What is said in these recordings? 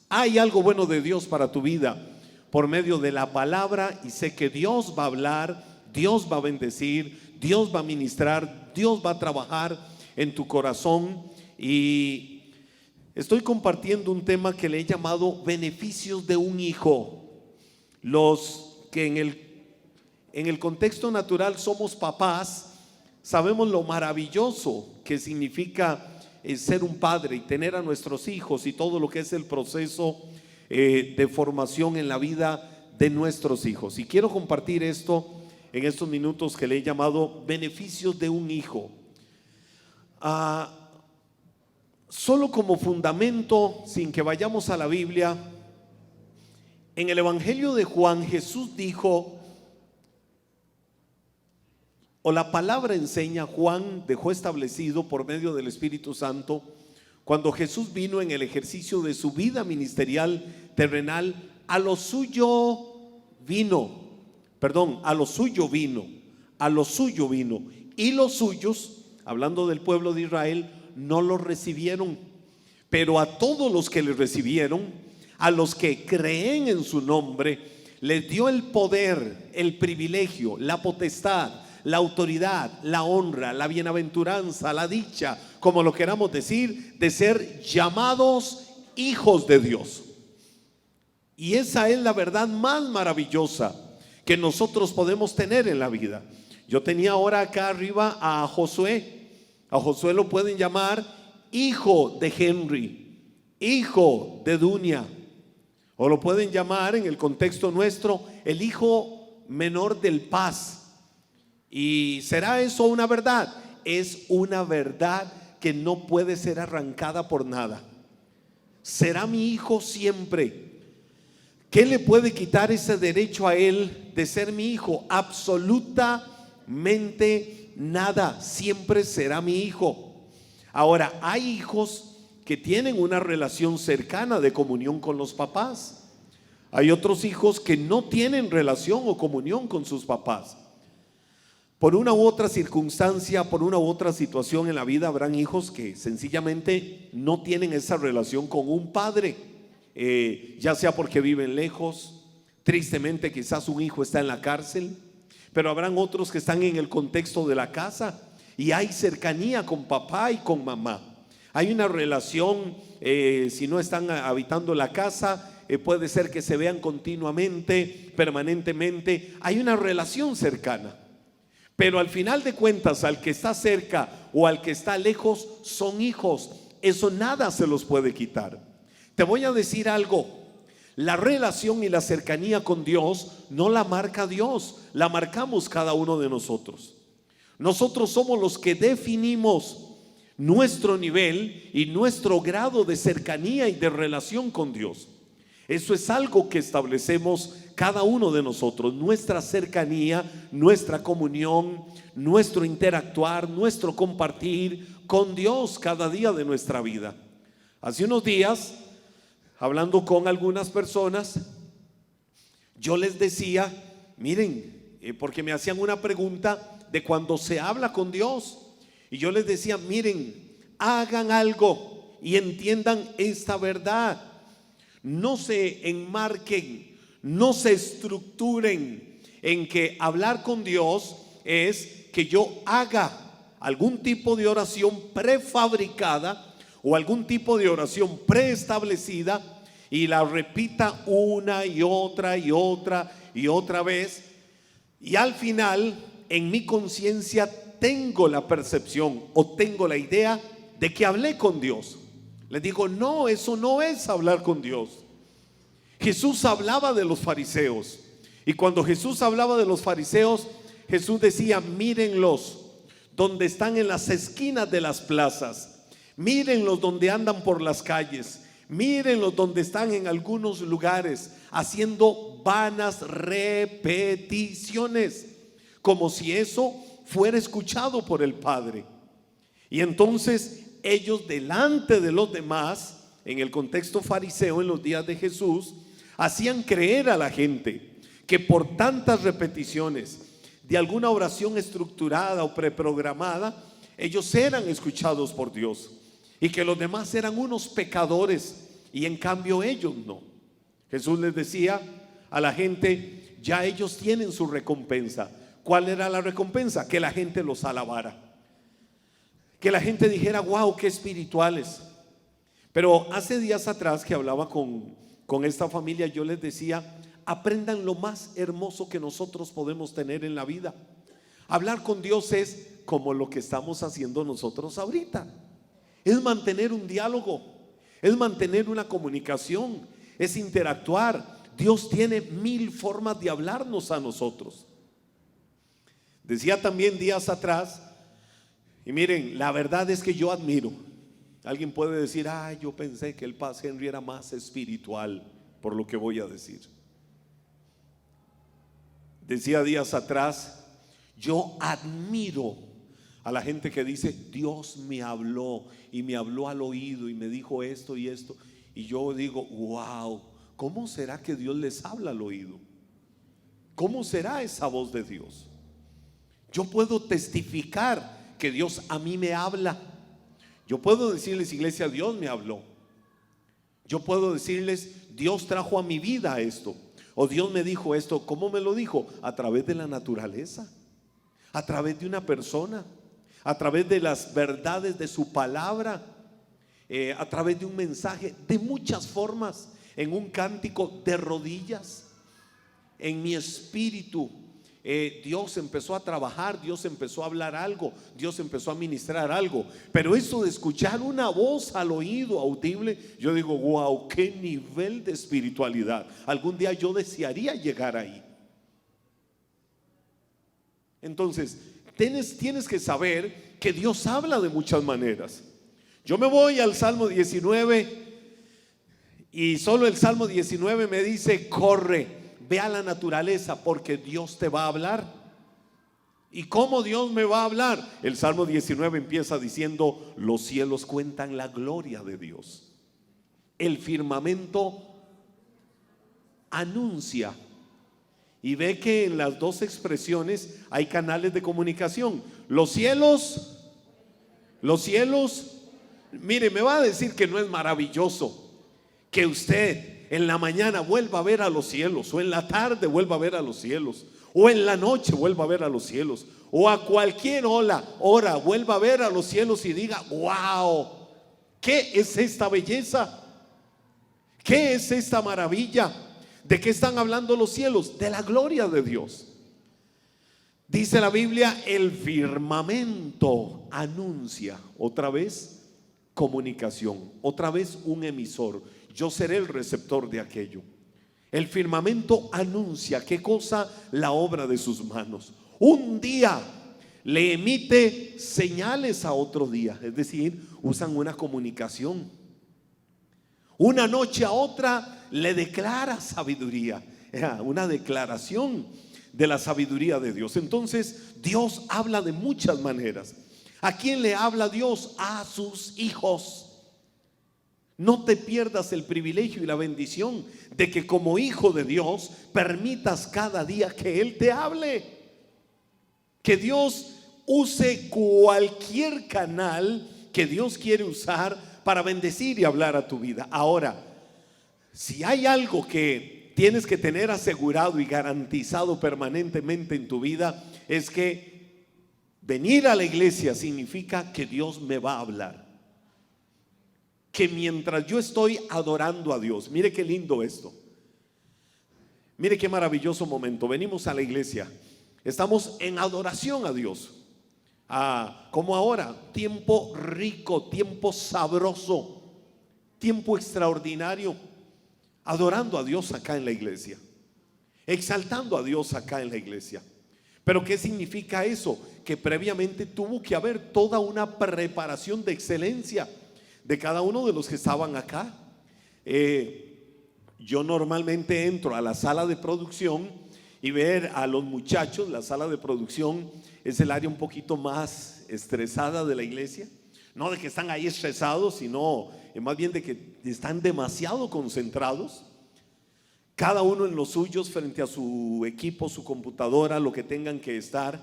Hay algo bueno de Dios para tu vida por medio de la palabra, y sé que Dios va a hablar, Dios va a bendecir, Dios va a ministrar, Dios va a trabajar en tu corazón. Y estoy compartiendo un tema que le he llamado beneficios de un hijo. Los que en el contexto natural somos papás, sabemos lo maravilloso que significa ser un padre y tener a nuestros hijos y todo lo que es el proceso de formación en la vida de nuestros hijos. Y quiero compartir esto en estos minutos que le he llamado beneficios de un hijo. Solo como fundamento, sin que vayamos a la Biblia, en el Evangelio de Juan, Jesús dijo, o la palabra enseña, Juan dejó establecido por medio del Espíritu Santo, cuando Jesús vino en el ejercicio de su vida ministerial terrenal, a lo suyo vino, y los suyos, hablando del pueblo de Israel, no lo recibieron. Pero a todos los que le recibieron, a los que creen en su nombre, les dio el poder, el privilegio, la potestad, la autoridad, la honra, la bienaventuranza, la dicha, como lo queramos decir, de ser llamados hijos de Dios. Y esa es la verdad más maravillosa que nosotros podemos tener en la vida. Yo tenía ahora acá arriba a Josué. A Josué lo pueden llamar hijo de Henry, hijo de Dunia, o lo pueden llamar en el contexto nuestro el hijo menor del Paz. ¿Y será eso una verdad? Es una verdad que no puede ser arrancada por nada. Será mi hijo siempre. ¿Qué le puede quitar ese derecho a él de ser mi hijo? Absolutamente nada. Siempre será mi hijo. Ahora, hay hijos que tienen una relación cercana de comunión con los papás. Hay otros hijos que no tienen relación o comunión con sus papás. Por una u otra circunstancia, por una u otra situación en la vida, habrán hijos que sencillamente no tienen esa relación con un padre, ya sea porque viven lejos, tristemente quizás un hijo está en la cárcel, pero habrán otros que están en el contexto de la casa y hay cercanía con papá y con mamá. Hay una relación, si no están habitando la casa, puede ser que se vean continuamente, permanentemente. Hay una relación cercana. Pero al final de cuentas, al que está cerca o al que está lejos, son hijos. Eso nada se los puede quitar. Te voy a decir algo. La relación y la cercanía con Dios no la marca Dios, la marcamos cada uno de nosotros. Nosotros somos los que definimos nuestro nivel y nuestro grado de cercanía y de relación con Dios. Eso es algo que establecemos cada uno de nosotros, nuestra cercanía, nuestra comunión, nuestro interactuar, nuestro compartir con Dios cada día de nuestra vida. Hace unos días, hablando con algunas personas, yo les decía, miren, porque me hacían una pregunta de cuando se habla con Dios, y yo les decía, miren, hagan algo y entiendan esta verdad. No se enmarquen, no se estructuren en que hablar con Dios es que yo haga algún tipo de oración prefabricada o algún tipo de oración preestablecida y la repita una y otra y otra y otra vez, y al final en mi conciencia tengo la percepción o tengo la idea de que hablé con Dios. Les digo, no, eso no es hablar con Dios. Jesús hablaba de los fariseos, y cuando Jesús hablaba de los fariseos, Jesús decía, mírenlos donde están en las esquinas de las plazas, mírenlos donde andan por las calles, mírenlos donde están en algunos lugares haciendo vanas repeticiones, como si eso fuera escuchado por el Padre. Y entonces ellos delante de los demás, en el contexto fariseo en los días de Jesús, hacían creer a la gente que por tantas repeticiones de alguna oración estructurada o preprogramada, ellos eran escuchados por Dios, y que los demás eran unos pecadores y en cambio ellos no. Jesús les decía a la gente, ya ellos tienen su recompensa. ¿Cuál era la recompensa? Que la gente los alabara, que la gente dijera, wow, qué espirituales. Pero hace días atrás que hablaba con esta familia, yo les decía, aprendan lo más hermoso que nosotros podemos tener en la vida. Hablar con Dios es como lo que estamos haciendo nosotros ahorita. Es mantener un diálogo, es mantener una comunicación, es interactuar. Dios tiene 1000 formas de hablarnos a nosotros. Decía también días atrás, y miren, la verdad es que yo admiro. Alguien puede decir, ay, yo pensé que el Paz Henry era más espiritual, por lo que voy a decir. Decía días atrás, yo admiro a la gente que dice, Dios me habló y me habló al oído y me dijo esto y esto. Y yo digo, wow, ¿cómo será que Dios les habla al oído? ¿Cómo será esa voz de Dios? Yo puedo testificar que Dios a mí me habla. Yo puedo decirles, iglesia, Dios me habló. Yo puedo decirles, Dios trajo a mi vida esto, o Dios me dijo esto. ¿Cómo me lo dijo? A través de la naturaleza, a través de una persona, a través de las verdades de su palabra, a través de un mensaje, de muchas formas, en un cántico, de rodillas, en mi espíritu. Dios empezó a trabajar, Dios empezó a hablar algo, Dios empezó a ministrar algo. Pero eso de escuchar una voz al oído audible, yo digo, wow, qué nivel de espiritualidad. Algún día yo desearía llegar ahí. Entonces tienes que saber que Dios habla de muchas maneras. Yo me voy al Salmo 19 y solo el Salmo 19 me dice, corre, ve a la naturaleza porque Dios te va a hablar. ¿Y cómo Dios me va a hablar? El Salmo 19 empieza diciendo, los cielos cuentan la gloria de Dios. El firmamento anuncia. Y ve que en las dos expresiones hay canales de comunicación. Los cielos, mire, me va a decir que no es maravilloso que usted en la mañana vuelva a ver a los cielos, o en la tarde vuelva a ver a los cielos, o en la noche vuelva a ver a los cielos, o a cualquier hora vuelva a ver a los cielos y diga, wow, ¿qué es esta belleza? ¿Qué es esta maravilla? ¿De qué están hablando los cielos? De la gloria de Dios. Dice la Biblia, el firmamento anuncia. Otra vez comunicación, otra vez un emisor. Yo seré el receptor de aquello. El firmamento anuncia, ¿qué cosa? La obra de sus manos. Un día le emite señales a otro día, es decir, usan una comunicación. Una noche a otra le declara sabiduría, una declaración de la sabiduría de Dios. Entonces Dios habla de muchas maneras. ¿A quién le habla Dios? A sus hijos. No te pierdas el privilegio y la bendición de que como hijo de Dios permitas cada día que Él te hable. Que Dios use cualquier canal que Dios quiere usar para bendecir y hablar a tu vida. Ahora, si hay algo que tienes que tener asegurado y garantizado permanentemente en tu vida, es que venir a la iglesia significa que Dios me va a hablar. Que mientras yo estoy adorando a Dios, mire qué lindo esto, mire qué maravilloso momento. Venimos a la iglesia, estamos en adoración a Dios, como ahora, tiempo rico, tiempo sabroso, tiempo extraordinario, adorando a Dios acá en la iglesia, exaltando a Dios acá en la iglesia. Pero ¿qué significa eso? Que previamente tuvo que haber toda una preparación de excelencia de cada uno de los que estaban acá. Yo normalmente entro a la sala de producción y ver a los muchachos. La sala de producción es el área un poquito más estresada de la iglesia. No de que están ahí estresados, sino más bien de que están demasiado concentrados, cada uno en los suyos, frente a su equipo, su computadora, lo que tengan que estar,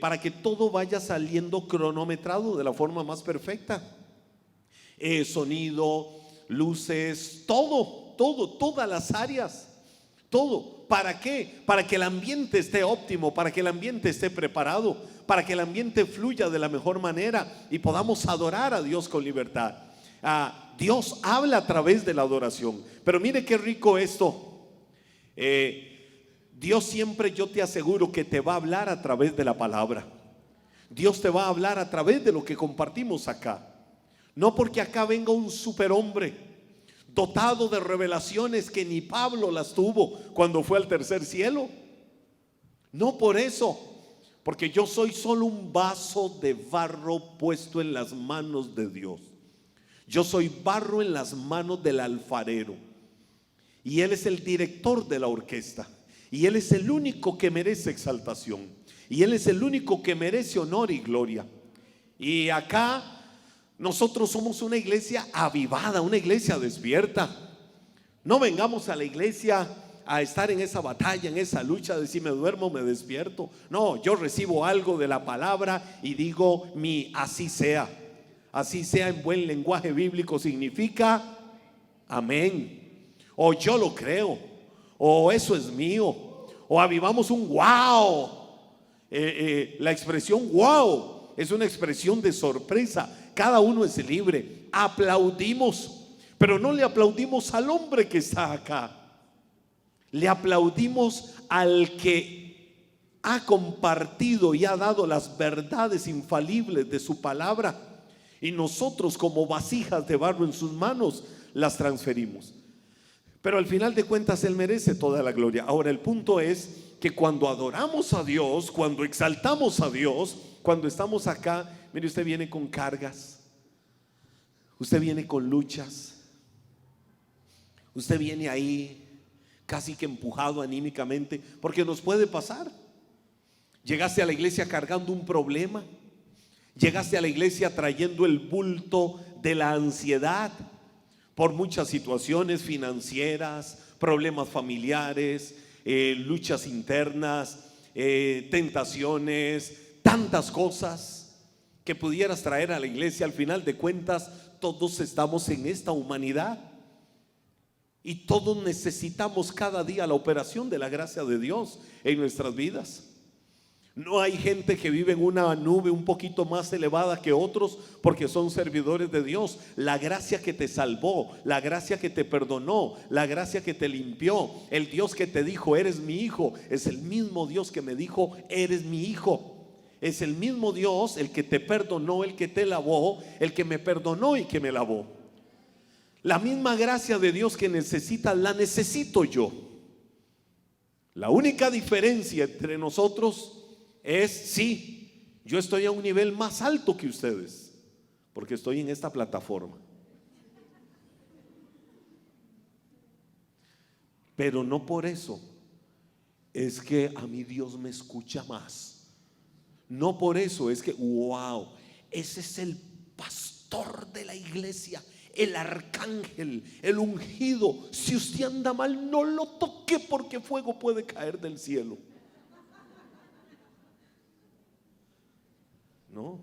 para que todo vaya saliendo cronometrado de la forma más perfecta. Sonido, luces, todas las áreas, todo. ¿Para qué? Para que el ambiente esté óptimo, para que el ambiente esté preparado, para que el ambiente fluya de la mejor manera y podamos adorar a Dios con libertad. Dios habla a través de la adoración. Pero mire qué rico esto. Dios siempre, yo te aseguro, que te va a hablar a través de la palabra. Dios te va a hablar a través de lo que compartimos acá. No porque acá venga un superhombre dotado de revelaciones que ni Pablo las tuvo cuando fue al tercer cielo. No por eso, porque yo soy solo un vaso de barro puesto en las manos de Dios. Yo soy barro en las manos del alfarero, y Él es el director de la orquesta, y Él es el único que merece exaltación, y Él es el único que merece honor y gloria. Y acá nosotros somos una iglesia avivada, una iglesia despierta. No vengamos a la iglesia a estar en esa batalla, en esa lucha de si me duermo me despierto. No, yo recibo algo de la palabra y digo así sea. Así sea en buen lenguaje bíblico significa amén, o yo lo creo, o eso es mío, o avivamos un wow. La expresión wow es una expresión de sorpresa. Cada uno es libre. Aplaudimos, pero no le aplaudimos al hombre que está acá. Le aplaudimos al que ha compartido y ha dado las verdades infalibles de su palabra, y nosotros, como vasijas de barro en sus manos, las transferimos. Pero al final de cuentas Él merece toda la gloria. Ahora, el punto es que cuando adoramos a Dios, cuando exaltamos a Dios, cuando estamos acá, mire, usted viene con cargas, usted viene con luchas, usted viene ahí casi que empujado anímicamente, porque nos puede pasar. Llegaste a la iglesia cargando un problema, llegaste a la iglesia trayendo el bulto de la ansiedad por muchas situaciones financieras, problemas familiares, luchas internas, tentaciones, tantas cosas que pudieras traer a la iglesia. Al final de cuentas, todos estamos en esta humanidad y todos necesitamos cada día la operación de la gracia de Dios en nuestras vidas. No hay gente que vive en una nube un poquito más elevada que otros porque son servidores de Dios. La gracia que te salvó, la gracia que te perdonó, la gracia que te limpió, el Dios que te dijo eres mi hijo, es el mismo Dios que me dijo eres mi hijo. Es el mismo Dios el que te perdonó, el que te lavó, el que me perdonó y que me lavó. La misma gracia de Dios que necesitas, la necesito yo. La única diferencia entre nosotros es, sí, yo estoy a un nivel más alto que ustedes, porque estoy en esta plataforma. Pero no por eso es que a mí Dios me escucha más. No por eso es que, wow, ese es el pastor de la iglesia, el arcángel, el ungido. Si usted anda mal, no lo toque porque fuego puede caer del cielo. No,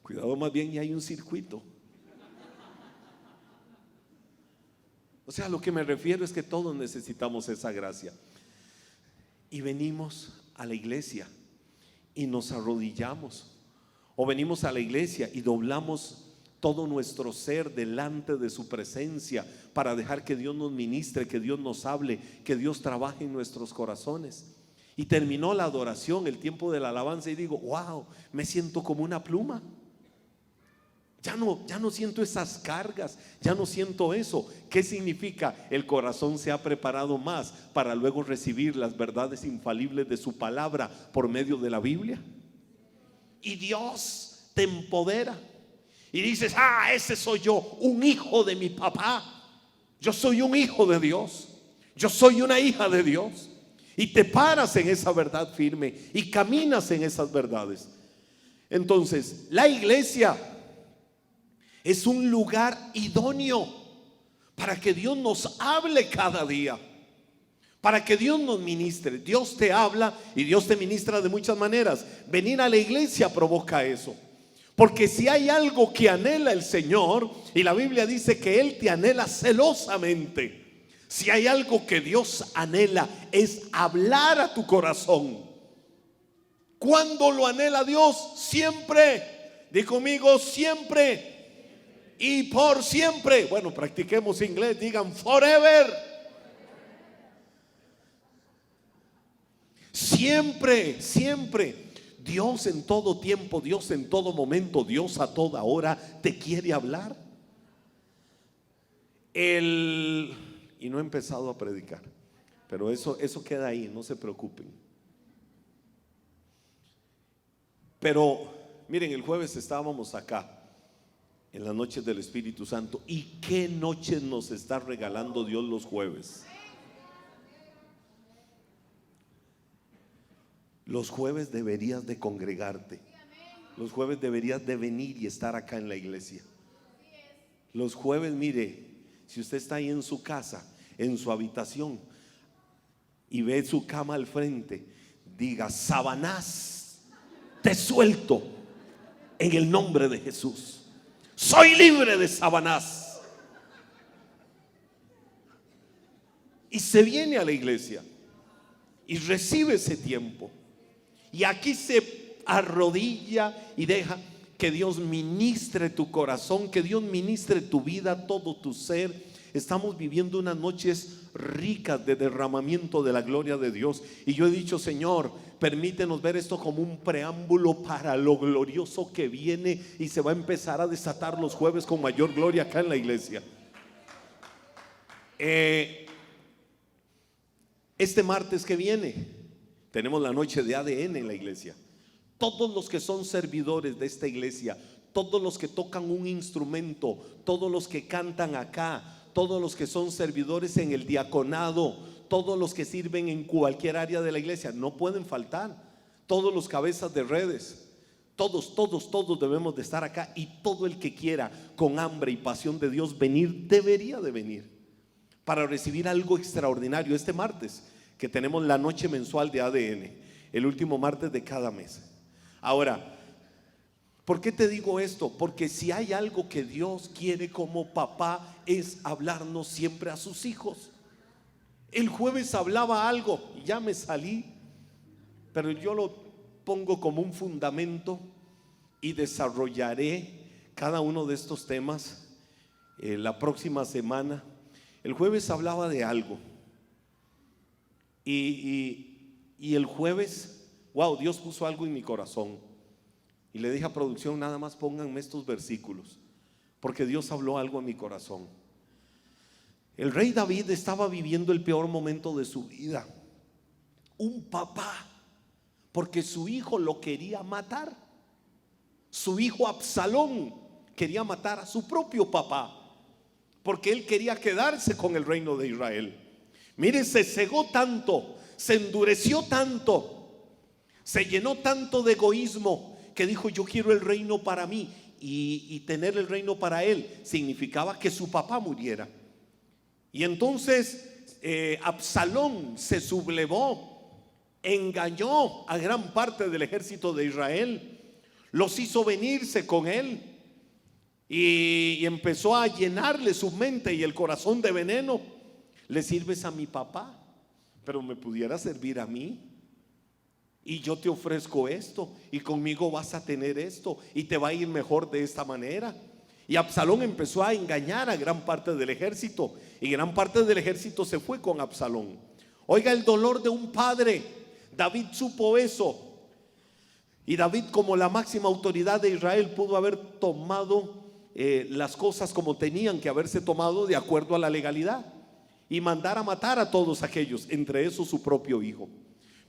cuidado, más bien y hay un circuito. O sea, lo que me refiero es que todos necesitamos esa gracia. Y venimos a la iglesia y nos arrodillamos, o venimos a la iglesia y doblamos todo nuestro ser delante de su presencia para dejar que Dios nos ministre, que Dios nos hable, que Dios trabaje en nuestros corazones. Y terminó la adoración, el tiempo de la alabanza, y digo, wow, me siento como una pluma. Ya no siento esas cargas, ya no siento eso. ¿Qué significa? El corazón se ha preparado más para luego recibir las verdades infalibles de su palabra por medio de la Biblia. Y Dios te empodera y dices, ese soy yo, un hijo de mi papá. Yo soy un hijo de Dios, yo soy una hija de Dios. Y te paras en esa verdad firme y caminas en esas verdades. Entonces, la iglesia es un lugar idóneo para que Dios nos hable cada día, para que Dios nos ministre. Dios te habla y Dios te ministra de muchas maneras. Venir a la iglesia provoca eso, Porque si hay algo que anhela el Señor, y la Biblia dice que Él te anhela celosamente, si hay algo que Dios anhela es hablar a tu corazón. ¿Cuándo lo anhela Dios? Siempre. Di conmigo, siempre y por siempre. Bueno, practiquemos inglés, digan forever. Siempre, siempre. Dios en todo tiempo, Dios en todo momento, Dios a toda hora te quiere hablar. Y no he empezado a predicar, pero eso queda ahí, no se preocupen. Pero miren, el jueves estábamos acá en las noches del Espíritu Santo. ¿Y qué noches nos está regalando Dios los jueves? Los jueves deberías de congregarte. Los jueves deberías de venir y estar acá en la iglesia. Los jueves, mire, si usted está ahí en su casa, en su habitación, y ve su cama al frente, diga: Sabanás, te suelto en el nombre de Jesús. Soy libre de Sabanás. Y se viene a la iglesia y recibe ese tiempo. Y aquí se arrodilla y deja que Dios ministre tu corazón, que Dios ministre tu vida, todo tu ser. Estamos viviendo unas noches ricas de derramamiento de la gloria de Dios. Y yo he dicho: Señor, permítenos ver esto como un preámbulo para lo glorioso que viene y se va a empezar a desatar los jueves con mayor gloria acá en la iglesia. Este martes que viene tenemos la noche de ADN en la iglesia. Todos los que son servidores de esta iglesia, todos los que tocan un instrumento, todos los que cantan acá, todos los que son servidores en el diaconado, todos los que sirven en cualquier área de la iglesia, no pueden faltar. Todos los cabezas de redes, todos debemos de estar acá. Y todo el que quiera con hambre y pasión de Dios venir, debería de venir para recibir algo extraordinario. Este martes que tenemos la noche mensual de ADN, el último martes de cada mes. Ahora, ¿por qué te digo esto? Porque si hay algo que Dios quiere como papá, es hablarnos siempre a sus hijos. El jueves hablaba algo, ya me salí, pero yo lo pongo como un fundamento y desarrollaré cada uno de estos temas la próxima semana. El jueves hablaba de algo y el jueves, wow, Dios puso algo en mi corazón. Y le dije a producción: nada más pónganme estos versículos, porque Dios habló algo en mi corazón. El rey David estaba viviendo el peor momento de su vida. Un papá, porque su hijo lo quería matar. Su hijo Absalón quería matar a su propio papá, porque él quería quedarse con el reino de Israel. Mire, se cegó tanto, se endureció tanto, se llenó tanto de egoísmo, que dijo: yo quiero el reino para mí. Y tener el reino para él significaba que su papá muriera. Y entonces Absalón se sublevó, engañó a gran parte del ejército de Israel, los hizo venirse con él y empezó a llenarle su mente y el corazón de veneno. Le sirves a mi papá, pero me pudiera servir a mí. Y yo te ofrezco esto, y conmigo vas a tener esto, y te va a ir mejor de esta manera. Y Absalón empezó a engañar a gran parte del ejército, y gran parte del ejército se fue con Absalón. Oiga el dolor de un padre. David supo eso, y David, como la máxima autoridad de Israel, pudo haber tomado las cosas como tenían que haberse tomado de acuerdo a la legalidad, y mandar a matar a todos aquellos, entre esos su propio hijo.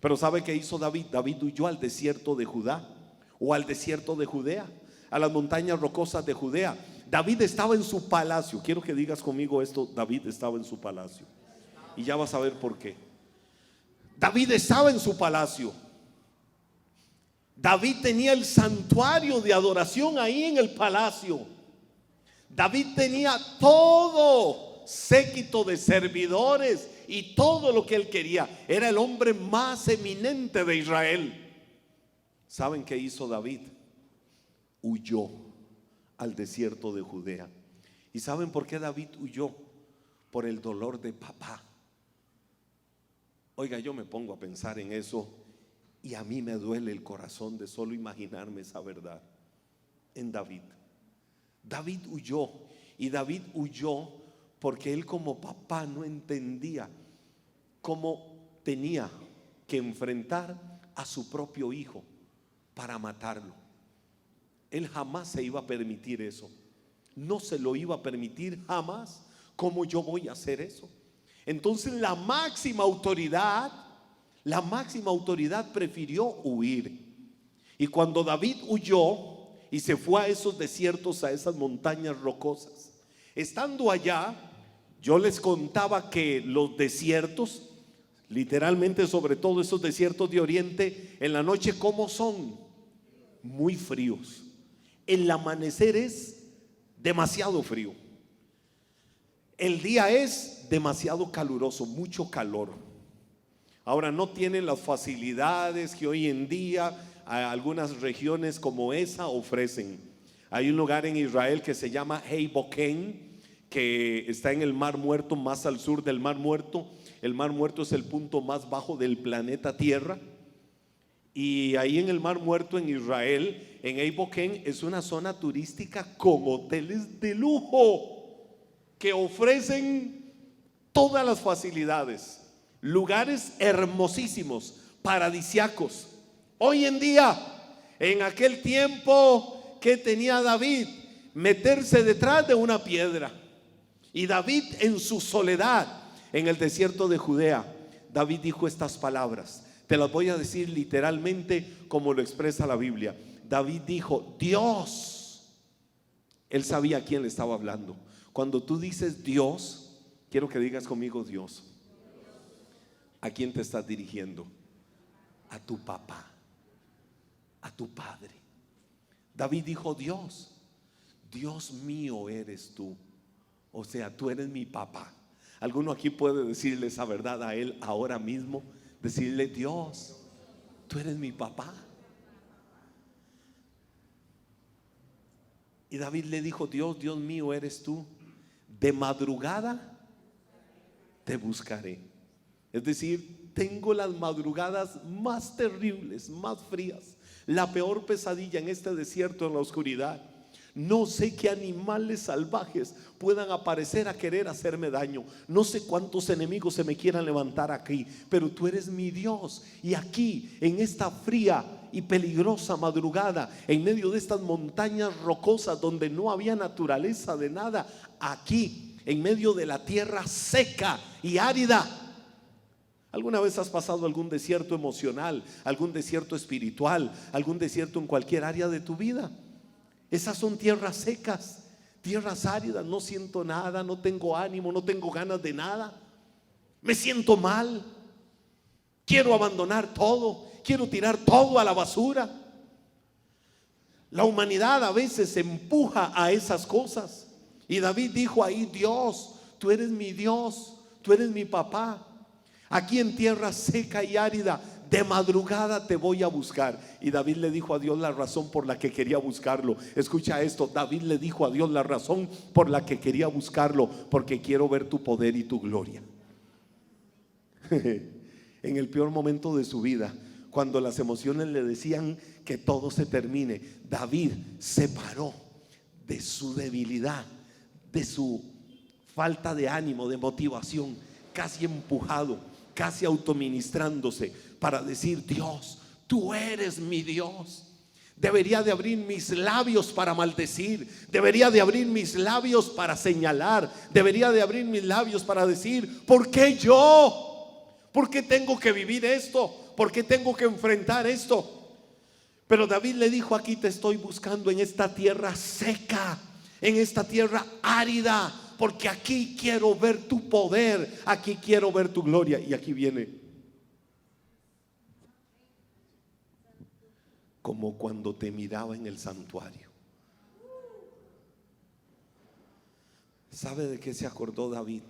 Pero ¿sabe qué hizo David? David huyó al desierto de Judá, o al desierto de Judea, a las montañas rocosas de Judea. David estaba en su palacio. Quiero que digas conmigo esto: David estaba en su palacio. Y ya vas a ver por qué. David estaba en su palacio. David tenía el santuario de adoración ahí en el palacio. David tenía todo séquito de servidores y todo lo que él quería. Era el hombre más eminente de Israel. ¿Saben qué hizo David? huyó al desierto de Judea. ¿Y saben por qué David huyó? Por el dolor de papá. Oiga, yo me pongo a pensar en eso y a mí me duele el corazón de solo imaginarme esa verdad en David. David huyó, y David huyó porque él como papá no entendía cómo tenía que enfrentar a su propio hijo para matarlo. Él jamás se iba a permitir eso. No se lo iba a permitir jamás. ¿Cómo yo voy a hacer eso? Entonces la máxima autoridad prefirió huir. Y cuando David huyó y se fue a esos desiertos, a esas montañas rocosas, estando allá, yo les contaba que los desiertos, literalmente, sobre todo esos desiertos de Oriente, en la noche, ¿cómo son? Muy fríos. El amanecer es demasiado frío. El día es demasiado caluroso, mucho calor. Ahora, no tienen las facilidades que hoy en día algunas regiones como esa ofrecen. Hay un lugar en Israel que se llama Heiboken, que está en el Mar Muerto, más al sur del Mar Muerto. El Mar Muerto es el punto más bajo del planeta Tierra. Y ahí en el Mar Muerto, en Israel, en Heiboken, es una zona turística con hoteles de lujo que ofrecen todas las facilidades, lugares hermosísimos, paradisiacos. Hoy en día, en aquel tiempo, ¿qué tenía David? Meterse detrás de una piedra. Y David, en su soledad en el desierto de Judea, David dijo estas palabras. Te las voy a decir literalmente como lo expresa la Biblia. David dijo: Dios. Él sabía a quién le estaba hablando. Cuando tú dices Dios, quiero que digas conmigo Dios. ¿A quién te estás dirigiendo? A tu papá, a tu padre. David dijo: Dios, Dios mío eres tú. O sea, tú eres mi papá. ¿Alguno aquí puede decirle esa verdad a él ahora mismo? Decirle: Dios, tú eres mi papá. Y David le dijo: Dios, Dios mío eres tú. De madrugada te buscaré. Es decir, tengo las madrugadas más terribles, más frías, la peor pesadilla en este desierto, en la oscuridad. No sé qué animales salvajes puedan aparecer a querer hacerme daño. No sé cuántos enemigos se me quieran levantar aquí, pero tú eres mi Dios. Y aquí, en esta fría y peligrosa madrugada, en medio de estas montañas rocosas donde no había naturaleza de nada, aquí, en medio de la tierra seca y árida. ¿Alguna vez has pasado algún desierto emocional, algún desierto espiritual, algún desierto en cualquier área de tu vida? Esas son tierras secas, tierras áridas. No siento nada, no tengo ánimo, no tengo ganas de nada. Me siento mal. Quiero abandonar todo, quiero tirar todo a la basura. La humanidad a veces se empuja a esas cosas. Y David dijo ahí: Dios, tú eres mi Dios, tú eres mi papá. Aquí en tierra seca y árida, de madrugada te voy a buscar. Y David le dijo a Dios la razón por la que quería buscarlo. Escucha esto: David le dijo a Dios la razón por la que quería buscarlo: porque quiero ver tu poder y tu gloria. En el peor momento de su vida, cuando las emociones le decían que todo se termine, David se paró de su debilidad, de su falta de ánimo, de motivación, casi empujado, casi autoministrándose, para decir: Dios, tú eres mi Dios. Debería de abrir mis labios para maldecir, debería de abrir mis labios para señalar, debería de abrir mis labios para decir: ¿por qué yo? ¿Por qué tengo que vivir esto? ¿Por qué tengo que enfrentar esto? Pero David le dijo: aquí te estoy buscando en esta tierra seca, en esta tierra árida, porque aquí quiero ver tu poder, aquí quiero ver tu gloria. Y aquí viene: como cuando te miraba en el santuario. ¿Sabe de qué se acordó David?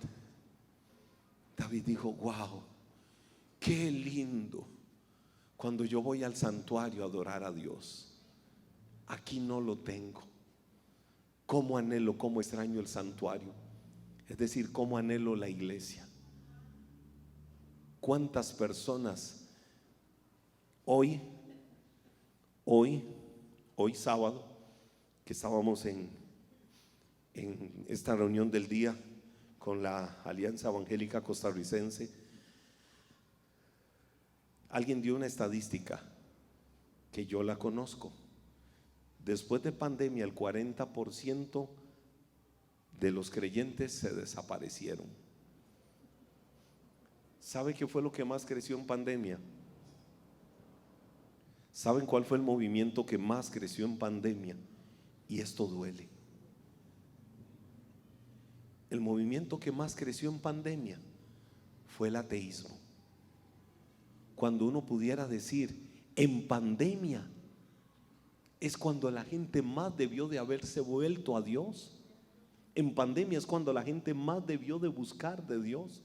David dijo: wow, qué lindo cuando yo voy al santuario a adorar a Dios. aquí no lo tengo. Cómo anhelo, cómo extraño el santuario. Es decir, cómo anhelo la iglesia. ¿Cuántas personas hoy sábado, que estábamos en esta reunión del día con la Alianza Evangélica Costarricense, alguien dio una estadística que yo la conozco? Después de pandemia, el 40% de los creyentes se desaparecieron. ¿Sabe qué fue lo que más creció en pandemia? ¿Saben cuál fue el movimiento que más creció en pandemia? Y esto duele. El movimiento que más creció en pandemia fue el ateísmo. Cuando uno pudiera decir, en pandemia es cuando la gente más debió de haberse vuelto a Dios. En pandemia es cuando la gente más debió de buscar de Dios.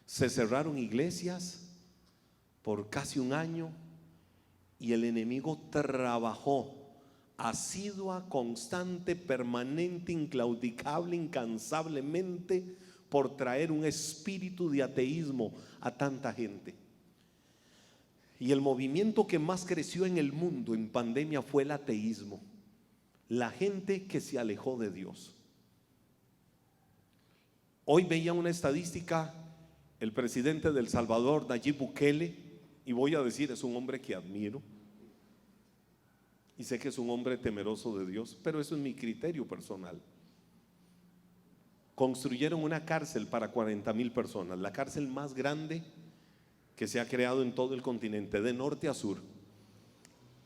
Se cerraron iglesias por casi un año y el enemigo trabajó asidua, constante, permanente, inclaudicable, incansablemente por traer un espíritu de ateísmo a tanta gente. Y el movimiento que más creció en el mundo en pandemia fue el ateísmo. La gente que se alejó de Dios. Hoy veía una estadística, el presidente de El Salvador, Nayib Bukele, y voy a decir, es un hombre que admiro y sé que es un hombre temeroso de Dios, pero eso es mi criterio personal. Construyeron una cárcel para 40,000 personas, la cárcel más grande que se ha creado en todo el continente, de norte a sur.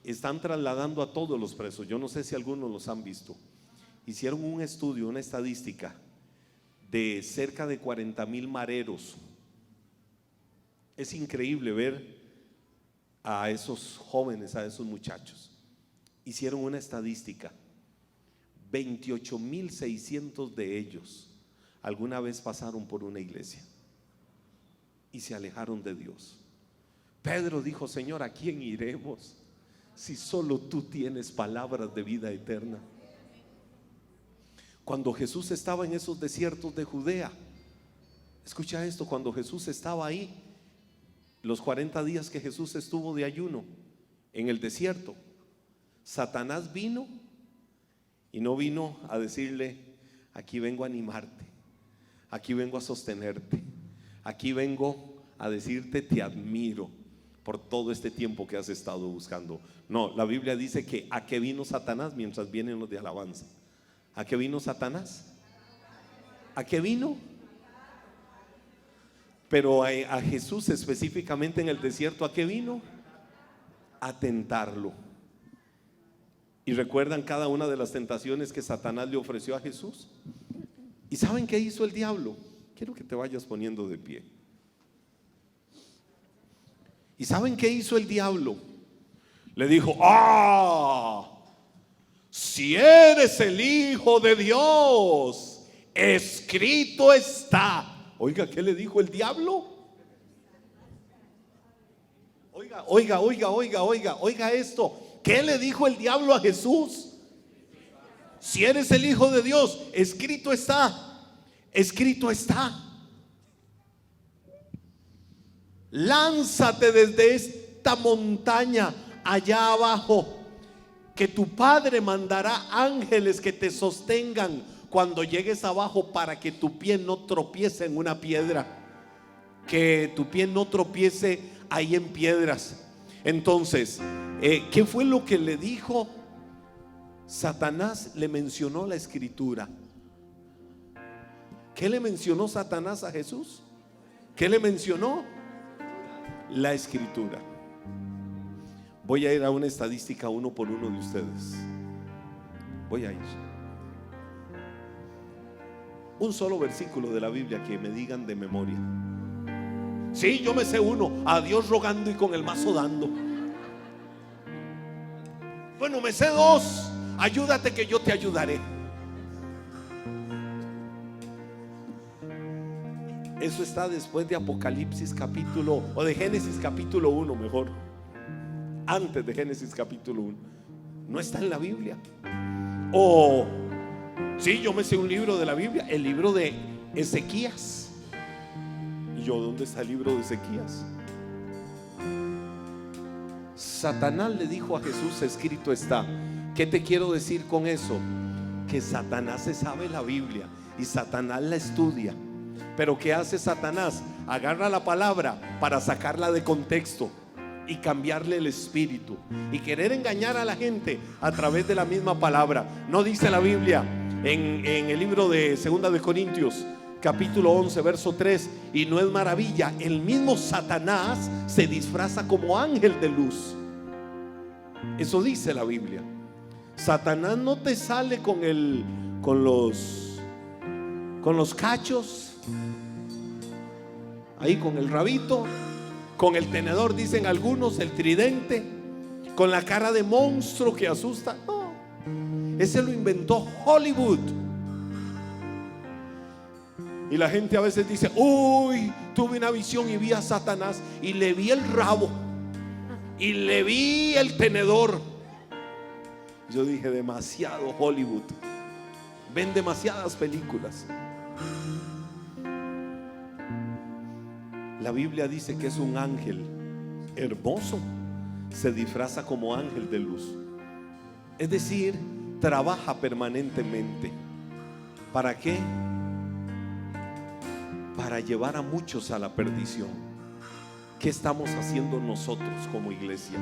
Están trasladando a todos los presos. Yo no sé si algunos los han visto. Hicieron un estudio, una estadística de cerca de 40,000 mareros. Es increíble ver a esos jóvenes, a esos muchachos. Hicieron una estadística, 28,600 de ellos alguna vez pasaron por una iglesia y se alejaron de Dios. Pedro dijo: Señor, ¿a quién iremos si solo tú tienes palabras de vida eterna? Cuando Jesús estaba en esos desiertos de Judea, escucha esto, cuando Jesús estaba ahí, los 40 días que Jesús estuvo de ayuno en el desierto, Satanás vino y no vino a decirle: aquí vengo a animarte, aquí vengo a sostenerte, aquí vengo a decirte te admiro por todo este tiempo que has estado buscando. No, la Biblia dice que ¿a qué vino Satanás? Mientras vienen los de alabanza, ¿a qué vino Satanás? ¿A qué vino? Pero a Jesús específicamente en el desierto, ¿a qué vino? A tentarlo. ¿Y recuerdan cada una de las tentaciones que Satanás le ofreció a Jesús? ¿Y saben qué hizo el diablo? Quiero que te vayas poniendo de pie. ¿Y saben qué hizo el diablo? Le dijo: si eres el Hijo de Dios, escrito está. Oiga, ¿qué le dijo el diablo? Oiga esto. ¿Qué le dijo el diablo a Jesús? Si eres el Hijo de Dios, escrito está. Escrito está. Lánzate desde esta montaña allá abajo, que tu Padre mandará ángeles que te sostengan cuando llegues abajo, para que tu pie no tropiece en una piedra, que tu pie no tropiece ahí en piedras. Entonces, ¿qué fue lo que le dijo? Satanás le mencionó la escritura. ¿Qué le mencionó Satanás a Jesús? ¿Qué le mencionó? La escritura. Voy a ir a una estadística uno por uno de ustedes. Voy a ir. Un solo versículo de la Biblia que me digan de memoria. Sí, yo me sé uno: a Dios rogando y con el mazo dando. Bueno, me sé dos: ayúdate que yo te ayudaré. Eso está después de Apocalipsis capítulo, o de Génesis capítulo 1 mejor. antes de Génesis capítulo 1. No está en la Biblia. O sí, yo me sé un libro de la Biblia, el libro de Ezequías. ¿Y yo dónde está el libro de Ezequías? Satanás le dijo a Jesús: escrito está. ¿Qué te quiero decir con eso? Que Satanás se sabe la Biblia y Satanás la estudia. Pero ¿qué hace Satanás? Agarra la palabra para sacarla de contexto y cambiarle el espíritu y querer engañar a la gente a través de la misma palabra. No dice la Biblia en el libro de 2 de Corintios capítulo 11 verso 3: y no es maravilla, el mismo Satanás se disfraza como ángel de luz. Eso dice la Biblia. Satanás no te sale con los cachos, ahí con el rabito, con el tenedor, dicen algunos, el tridente, con la cara de monstruo que asusta. No, ese lo inventó Hollywood. Y la gente a veces dice: uy, tuve una visión y vi a Satanás y le vi el rabo y le vi el tenedor. Yo dije: demasiado Hollywood, ven demasiadas películas. La Biblia dice que es un ángel hermoso, se disfraza como ángel de luz. Es decir, trabaja permanentemente. ¿Para qué? Para llevar a muchos a la perdición. ¿Qué estamos haciendo nosotros como iglesia?